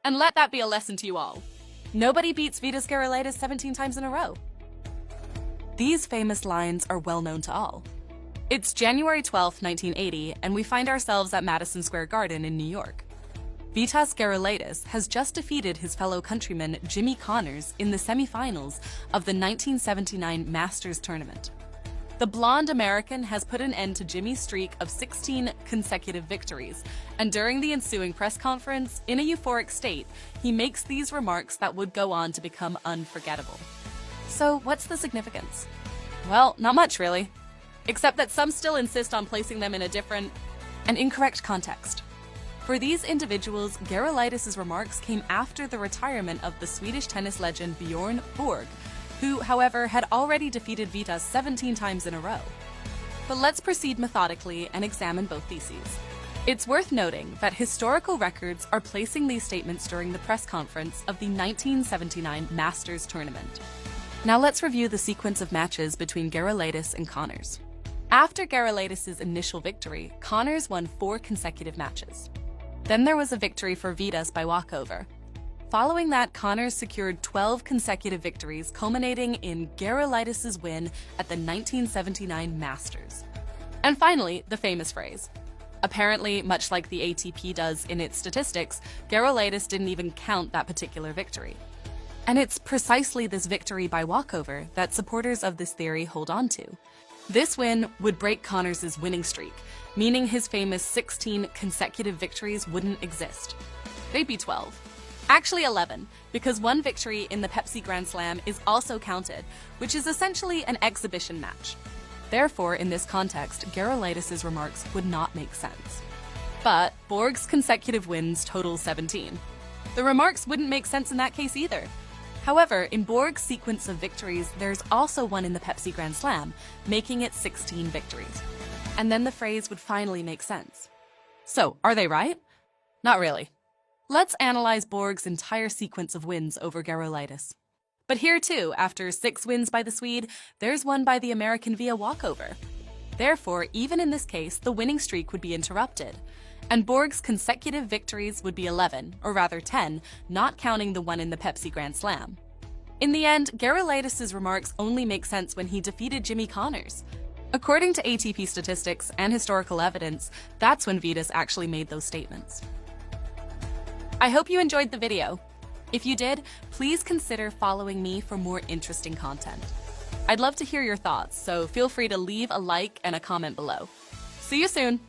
And let that be a lesson to you all. Nobody beats Vitas Gerulaitis 17 times in a row. These famous lines are well known to all. It's January 12, 1980, and we find ourselves at Madison Square Garden in New York. Vitas Gerulaitis has just defeated his fellow countryman Jimmy Connors in the semifinals of the 1979 Masters tournament. The blonde American has put an end to Jimmy's streak of 16 consecutive victories, and during the ensuing press conference, in a euphoric state, he makes these remarks that would go on to become unforgettable. So what's the significance? Well, not much really, except that some still insist on placing them in a different and incorrect context. For these individuals, Gerulaitis' remarks came after the retirement of the Swedish tennis legend Bjorn Borg, who, however, had already defeated Vitas 17 times in a row. But let's proceed methodically and examine both theses. It's worth noting that historical records are placing these statements during the press conference of the 1979 Masters tournament. Now let's review the sequence of matches between Gerulaitis and Connors. After Gerulaitis' initial victory, Connors won 4 consecutive matches. Then there was a victory for Vitas by walkover. Following that, Connors secured 12 consecutive victories, culminating in Gerulaitis' win at the 1979 Masters. And finally, the famous phrase. Apparently, much like the ATP does in its statistics, Gerulaitis didn't even count that particular victory. And it's precisely this victory by walkover that supporters of this theory hold on to. This win would break Connors' winning streak, meaning his famous 16 consecutive victories wouldn't exist. They'd be 12. Actually 11, because one victory in the Pepsi Grand Slam is also counted, which is essentially an exhibition match. Therefore, in this context, Gerulaitis' remarks would not make sense. But Borg's consecutive wins total 17. The remarks wouldn't make sense in that case either. However, in Borg's sequence of victories, there's also one in the Pepsi Grand Slam, making it 16 victories. And then the phrase would finally make sense. So, are they right? Not really. Let's analyze Borg's entire sequence of wins over Gerulaitis. But here too, after 6 wins by the Swede, there's one by the American via walkover. Therefore, even in this case, the winning streak would be interrupted, and Borg's consecutive victories would be 11, or rather 10, not counting the one in the Pepsi Grand Slam. In the end, Gerulaitis' remarks only make sense when he defeated Jimmy Connors. According to ATP statistics and historical evidence, that's when Vitas actually made those statements. I hope you enjoyed the video. If you did, please consider following me for more interesting content. I'd love to hear your thoughts, so feel free to leave a like and a comment below. See you soon!